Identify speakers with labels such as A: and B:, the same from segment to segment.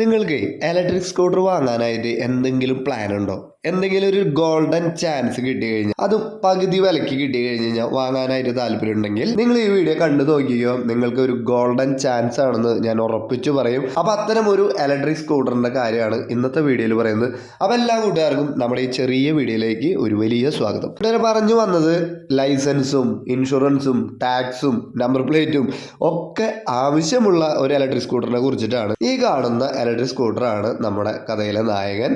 A: നിങ്ങൾക്ക് electric scooter വാങ്ങാനായിട്ട് എന്തെങ്കിലും പ്ലാൻ ഉണ്ടോ? എന്തെങ്കിലും ഒരു ഗോൾഡൻ ചാൻസ് കിട്ടി കഴിഞ്ഞാൽ അതും പകുതി വിലയ്ക്ക് കിട്ടി കഴിഞ്ഞാൽ വാങ്ങാനായിട്ട് താല്പര്യം ഉണ്ടെങ്കിൽ നിങ്ങൾ ഈ വീഡിയോ കണ്ടു നോക്കിയോ, നിങ്ങൾക്ക് ഒരു ഗോൾഡൻ ചാൻസ് ആണെന്ന് ഞാൻ ഉറപ്പിച്ചു പറയും. അപ്പോൾ അത്തരം ഒരു ഇലക്ട്രിക് സ്കൂട്ടറിന്റെ കാര്യമാണ് ഇന്നത്തെ വീഡിയോയിൽ പറയുന്നത്. അപ്പോൾ എല്ലാ കൂട്ടുകാർക്കും നമ്മുടെ ഈ ചെറിയ വീഡിയോയിലേക്ക് ഒരു വലിയ സ്വാഗതം. ഇവിടെ പറഞ്ഞു വന്നത് ലൈസൻസും ഇൻഷുറൻസും ടാക്സും നമ്പർ പ്ലേറ്റും ഒക്കെ ആവശ്യമുള്ള ഒരു ഇലക്ട്രിക് സ്കൂട്ടറിനെ കുറിച്ചിട്ടാണ്. ഈ കാണുന്ന ഇലക്ട്രിക് സ്കൂട്ടറാണ് നമ്മുടെ കഥയിലെ നായകൻ.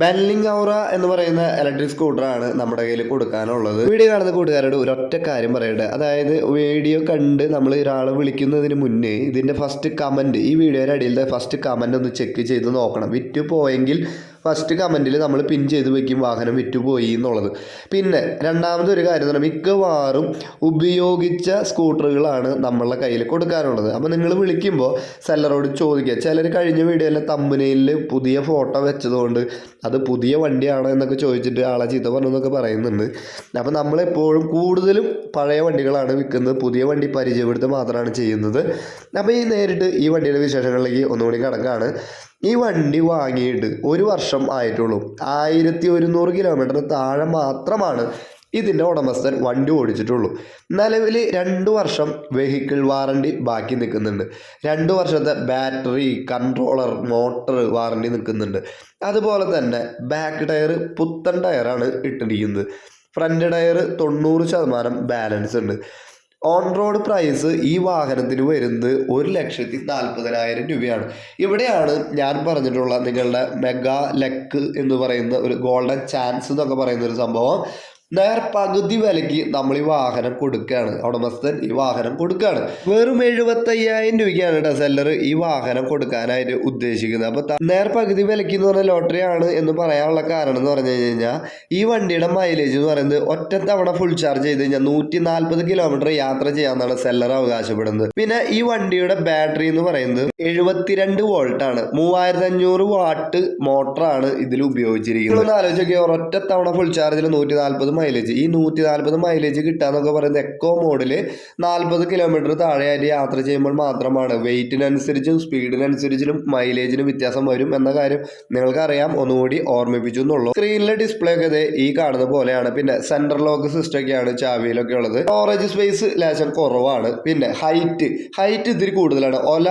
A: ബെൻലിംഗ് ഔറ എന്ന് പറയുന്ന ഇലക്ട്രിക് സ്കൂട്ടറാണ് നമ്മുടെ കയ്യിൽ കൊടുക്കാനുള്ളത്. വീഡിയോ കാണുന്ന കൂട്ടുകാരോട് ഒരൊറ്റ കാര്യം പറയട്ടെ, അതായത് വീഡിയോ കണ്ട് നമ്മൾ ഒരാളെ വിളിക്കുന്നതിന് മുന്നേ ഇതിൻ്റെ ഫസ്റ്റ് കമൻറ്റ്, ഈ വീഡിയോയുടെ അടിയിലത്തെ ഫസ്റ്റ് കമൻറ്റ് ഒന്ന് ചെക്ക് ചെയ്ത് നോക്കണം. വിറ്റ് പോയെങ്കിൽ ഫസ്റ്റ് കമൻറ്റിൽ നമ്മൾ പിൻ ചെയ്ത് വെക്കും വാഹനം വിറ്റുപോയി എന്നുള്ളത്. പിന്നെ രണ്ടാമതൊരു കാര്യം എന്ന് പറഞ്ഞാൽ മിക്കവാറും ഉപയോഗിച്ച സ്കൂട്ടറുകളാണ് നമ്മളുടെ കയ്യിൽ കൊടുക്കാനുള്ളത്. അപ്പോൾ നിങ്ങൾ വിളിക്കുമ്പോൾ സെല്ലറോട് ചോദിക്കുക. ചിലർ കഴിഞ്ഞ വീഡിയോയിലെ തമ്പനയിൽ പുതിയ ഫോട്ടോ വെച്ചതുകൊണ്ട് അത് പുതിയ വണ്ടിയാണോ എന്നൊക്കെ ചോദിച്ചിട്ട് ആളെ ചീത്ത പറഞ്ഞെന്നൊക്കെ പറയുന്നുണ്ട്. അപ്പോൾ നമ്മളെപ്പോഴും കൂടുതലും പഴയ വണ്ടികളാണ് വിൽക്കുന്നത്, പുതിയ വണ്ടി പരിചയപ്പെടുത്തുക മാത്രമാണ് ചെയ്യുന്നത്. അപ്പോൾ ഈ നേരിട്ട് ഈ വണ്ടിയുടെ വിശേഷങ്ങളിലേക്ക് ഒന്നുകൂടി കടക്കാണ്. ഈ വണ്ടി വാങ്ങിയിട്ട് 1 വർഷം ആയിട്ടുള്ളൂ. 1100 കിലോമീറ്ററിന് താഴെ മാത്രമാണ് ഇതിൻ്റെ ഉടമസ്ഥൻ വണ്ടി ഓടിച്ചിട്ടുള്ളൂ. നിലവിൽ 2 വർഷം വെഹിക്കിൾ വാറണ്ടി ബാക്കി നിൽക്കുന്നുണ്ട്. 2 വർഷത്തെ ബാറ്ററി, കൺട്രോളർ, മോട്ടർ വാറണ്ടി നിൽക്കുന്നുണ്ട്. അതുപോലെ തന്നെ ബാക്ക് ടയർ പുത്തൻ ടയറാണ് ഇട്ടിരിക്കുന്നത്. ഫ്രണ്ട് ടയർ 90% ബാലൻസ് ഉണ്ട്. ഓൺ റോഡ് പ്രൈസ് ഈ വാഹനത്തിന് വരുന്നത് 1,40,000 രൂപയാണ്. ഇവിടെയാണ് ഞാൻ പറഞ്ഞിട്ടുള്ള നിങ്ങളുടെ മെഗാ ലക്ക് എന്ന് പറയുന്ന ഒരു ഗോൾഡൻ ചാൻസ് എന്നൊക്കെ പറയുന്ന ഒരു സംഭവം. പകുതി വിലയ്ക്ക് നമ്മൾ ഈ വാഹനം കൊടുക്കുകയാണ്, ഉടമസ്ഥൻ ഈ വാഹനം കൊടുക്കുകയാണ്. വെറും 75,000 രൂപയ്ക്കാണ് കേട്ടോ സെല്ലർ ഈ വാഹനം കൊടുക്കാനായിട്ട് ഉദ്ദേശിക്കുന്നത്. അപ്പോൾ പകുതി വിലയ്ക്ക് എന്ന് പറഞ്ഞാൽ ലോട്ടറി ആണ് എന്ന് പറയാനുള്ള കാരണം എന്ന് പറഞ്ഞു കഴിഞ്ഞാൽ ഈ വണ്ടിയുടെ മൈലേജ് എന്ന് പറയുന്നത് ഒറ്റ തവണ ഫുൾ ചാർജ് ചെയ്ത് കഴിഞ്ഞാൽ 140 കിലോമീറ്റർ യാത്ര ചെയ്യാമെന്നാണ് സെല്ലർ അവകാശപ്പെടുന്നത്. പിന്നെ ഈ വണ്ടിയുടെ ബാറ്ററി എന്ന് പറയുന്നത് 72 വോൾട്ടാണ്. 3500 വാട്ട് മോട്ടറാണ് ഇതിൽ ഉപയോഗിച്ചിരിക്കുന്നത്. ആലോചിച്ച് നോക്കിയാൽ ഒറ്റ തവണ ഫുൾ ചാർജിൽ 140 മൈലേജ്. ഈ 140 മൈലേജ് കിട്ടാന്നൊക്കെ പറയുന്നത് എക്കോ മോഡിൽ 40 കിലോമീറ്റർ താഴെയായിട്ട് യാത്ര ചെയ്യുമ്പോൾ മാത്രമാണ്. വെയിറ്റിനനുസരിച്ചും സ്പീഡിനനുസരിച്ചും മൈലേജിന് വ്യത്യാസം വരും എന്ന കാര്യം നിങ്ങൾക്കറിയാം, ഒന്നുകൂടി ഓർമ്മിപ്പിച്ചു എന്നുള്ളൂ. സ്ക്രീനിലെ ഡിസ്പ്ലേ ഒക്കെ ഈ കാണുന്ന പോലെയാണ്. പിന്നെ സെൻട്രൽ ലോക്ക് സിസ്റ്റം ഒക്കെയാണ് ചാവിയിലൊക്കെ ഉള്ളത്. സ്റ്റോറേജ് സ്പേസ് ലേശം കുറവാണ്. പിന്നെ ഹൈറ്റ് ഇതിരി കൂടുതലാണ്. ഓല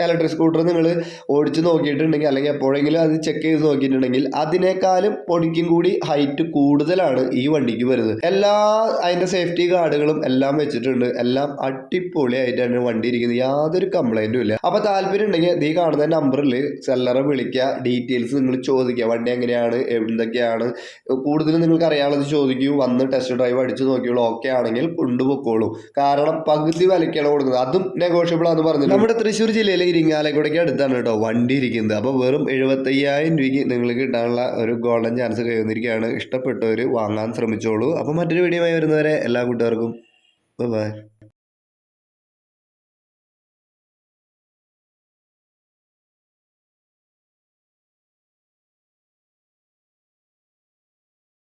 A: ഇലക്ട്രിക് സ്കൂട്ടർ നിങ്ങൾ ഓടിച്ച് നോക്കിയിട്ടുണ്ടെങ്കിൽ അല്ലെങ്കിൽ എപ്പോഴെങ്കിലും അത് ചെക്ക് ചെയ്ത് നോക്കിയിട്ടുണ്ടെങ്കിൽ അതിനേക്കാളും പൊടിക്കും കൂടി ഹൈറ്റ് കൂടുതലാണ് ഈ വണ്ടിക്ക് വരുന്നത്. അതിന്റെ സേഫ്റ്റി ഗാർഡുകളും എല്ലാം വെച്ചിട്ടുണ്ട്. എല്ലാം അടിപൊളിയായിട്ടാണ് വണ്ടി ഇരിക്കുന്നത്, യാതൊരു കംപ്ലൈന്റും ഇല്ല. അപ്പൊ താല്പര്യം ഉണ്ടെങ്കിൽ ഈ കാണുന്ന നമ്പറിൽ സെല്ലറെ വിളിക്കുക, ഡീറ്റെയിൽസ് നിങ്ങൾ ചോദിക്കുക. വണ്ടി എങ്ങനെയാണ്, എന്തൊക്കെയാണ് കൂടുതലും നിങ്ങൾക്ക് അറിയാനുള്ളത് ചോദിക്കൂ. വന്ന് ടെസ്റ്റ് ഡ്രൈവ് അടിച്ചു നോക്കിയോളൂ. ഓക്കെ ആണെങ്കിൽ കൊണ്ടുപോയിക്കോളൂ. കാരണം പകുതി വിലയ്ക്കാണ് കൊടുക്കുന്നത്, അതും നെഗോഷ്യബിൾ ആണെന്ന് പറഞ്ഞു. നമ്മുടെ തൃശ്ശൂർ ജില്ലയിലെ ഇരിങ്ങാലക്കുടയ്ക്ക് അടുത്താണ് കേട്ടോ വണ്ടി ഇരിക്കുന്നത്. അപ്പോൾ വെറും 75,000 രൂപയ്ക്ക് നിങ്ങൾക്ക് കിട്ടാനുള്ള ഒരു ഗോൾഡൻ ചാൻസ് കൈവന്നിരിക്കുകയാണ്. ഇഷ്ടപ്പെട്ടവർ വാങ്ങാൻ ശ്രമിച്ചോളൂ. അപ്പോൾ മറ്റൊരു വീഡിയോ ആയി വരുന്നവരെ എല്ലാ കൂട്ടുകാർക്കും ബൈ.